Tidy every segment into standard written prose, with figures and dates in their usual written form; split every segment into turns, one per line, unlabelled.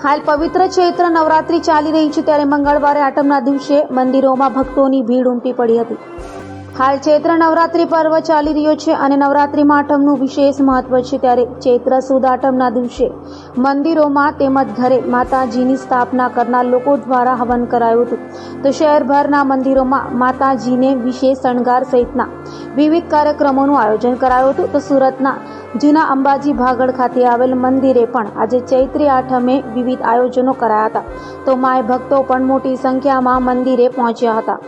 હાલ પવિત્ર ચૈત્ર નવરાત્રી ચાલી રહી છે ત્યારે મંગળવારે આઠમના દિવસે મંદિરોમાં ભક્તોની ભીડ ઉમટી પડી હતી। હાલ ચૈત્ર નવરાત્રી પર્વ ચાલી રહ્યો છે અને નવરાત્રીમાં આઠમનું વિશેષ મહત્વ છે ત્યારે ચૈત્ર સુદ આઠમના દિવસે મંદિરોમાં તેમજ ઘરે માતાજીની સ્થાપના કરનાર લોકો દ્વારા હવન કરાયું હતું। તો શહેરભરના મંદિરોમાં માતાજીને વિશેષ શણગાર સહિતના વિવિધ કાર્યક્રમોનું આયોજન કરાયું હતું। તો સુરતના જૂના અંબાજી ભાગળ ખાતે આવેલ મંદિરે પણ આજે ચૈત્રી આઠમે વિવિધ આયોજનો કરાયા હતા। તો માય ભક્તો પણ મોટી સંખ્યામાં મંદિરે પહોંચ્યા હતા।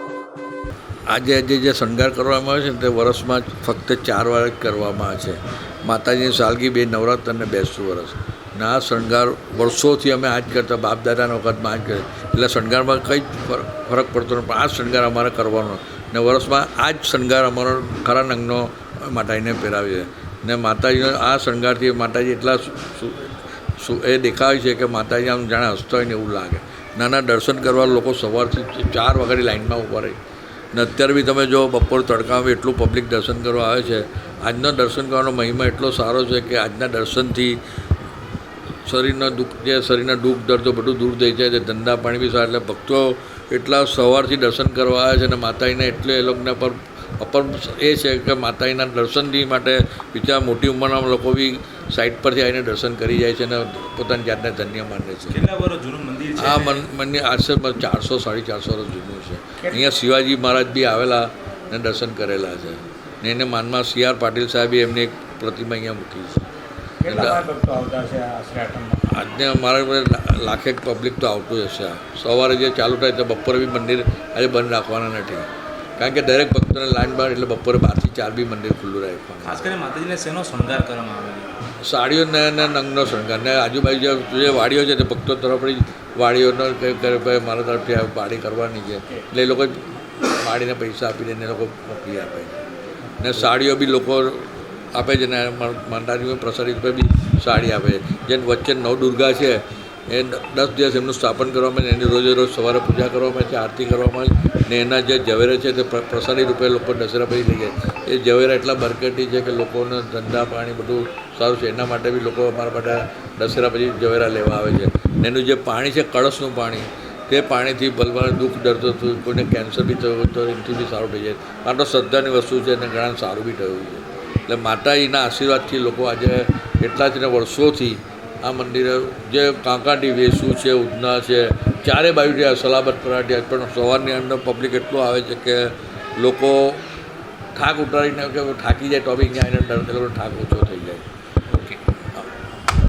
આજે જે શણગાર કરવામાં આવે છે તે વર્ષમાં ફક્ત 4 વાર જ કરવામાં આવે છે। માતાજીની સાલગી, બે નવરાત્ર અને બેસતું વર્ષ ને આ શણગાર વર્ષોથી અમે આ જ કરતા, બાપ દાદાના વખતમાં આ જ કરે, એટલે શણગારમાં કંઈ જ ફરક પડતો નથી, પણ આ શણગાર અમારે કરવાનો ને વર્ષમાં આ જ શણગાર અમારો ખરા નંગનો માતાજીને પહેરાવીએ ને માતાજીનો આ શણગારથી માતાજી એટલા એ દેખાય છે કે માતાજી આમ જાણે હસતા હોય ને એવું લાગે। નાના દર્શન કરવા લોકો સવારથી 4 વાગ્યાની લાઇનમાં ઊભા રહી ને અત્યારે બી તમે જો બપોર તડકામાં એટલું પબ્લિક દર્શન કરવા આવે છે। આજનો દર્શન કરવાનો મહિમા એટલો સારો છે કે આજના દર્શનથી શરીરના દુઃખ દર્દો બધું દૂર થઈ જાય છે, ધંધા પાણી બી સારા, એટલે ભક્તો એટલા સવારથી દર્શન કરવા આવે છે અને માતાજીને એટલે એ લોકોને પર અપર એ છે કે માતાજીના દર્શનથી માટે બીજા મોટી ઉંમરના લોકો બી સાઈડ પરથી આવીને દર્શન કરી જાય છે અને પોતાની જાતને ધન્ય માને છે।
કેટલા વર્ષ જૂનું મંદિર છે?
આ મંદિર આશરે 400 450 વર્ષ જૂનું છે। અહીંયા શિવાજી મહારાજ બી આવેલા ને દર્શન કરેલા છે ને એને માનમાં CR પાટીલ સાહેબે એમની એક પ્રતિમા અહીંયા મૂકી છે। આજને અમારા લાખેક પબ્લિક તો આવતું હશે। સવારે જે ચાલુ થાય તો બપોરે બી મંદિર આજે બંધ રાખવાના નથી, કારણ કે દરેક ભક્તોને લાઈન બહાર, એટલે બપોરે 12 થી 4 બી મંદિર ખુલ્લું રાખવાનું।
ખાસ કરીને માતાજીને શેનો શણગાર કરવામાં આવે?
સાડીઓ ને નંગનો શણગાર ને આજુબાજુ જે વાડીઓ છે તે ભક્તો તરફથી વાડીઓનો મારા તરફથી વાડી કરવાની છે, એટલે એ લોકો વાડીને પૈસા આપીને એ લોકો મોકલી આપે ને સાડીઓ બી લોકો આપે છે ને માતાજી પ્રસાદી રૂપે બી સાડી આપે છે। જેમ વચ્ચે નવદુર્ગા છે એ 10 દિવસ એમનું સ્થાપન કરવામાં આવે, એની રોજે રોજ સવારે પૂજા કરવામાં આવે છે, આરતી કરવામાં આવે ને એના જે ઝવેરા છે તે પ્રસાદી રૂપે લોકો દશેરા પછી લઈ જાય। એ ઝવેરા એટલા બરકતી છે કે લોકોને ધંધા પાણી બધું સારું છે, એના માટે બી લોકો અમારા બધા દશેરા પછી ઝવેરા લેવા આવે છે। ને એનું જે પાણી છે કળશનું પાણી, તે પાણીથી ભલવાને દુઃખ દર્દ હતું, કોઈને કેન્સર બી થયું હોય તો એનાથી બી સારું થઈ જાય। આ તો શ્રદ્ધાની વસ્તુ છે અને ઘણા સારું બી થયું છે। એટલે માતાજીના આશીર્વાદથી લોકો આજે એટલા જ વર્ષોથી આ મંદિરે જે કાંકાટી વેસુ છે, ઉધના છે, ચારે બાજુથી સલાબત પરાઠી, પણ સવારની અંદર પબ્લિક એટલું આવે છે કે લોકો થાક ઉતારીને કે થાકી જાય તો બી અહીંયા આવીને એ લોકો થાક ઓછો થઈ જાય।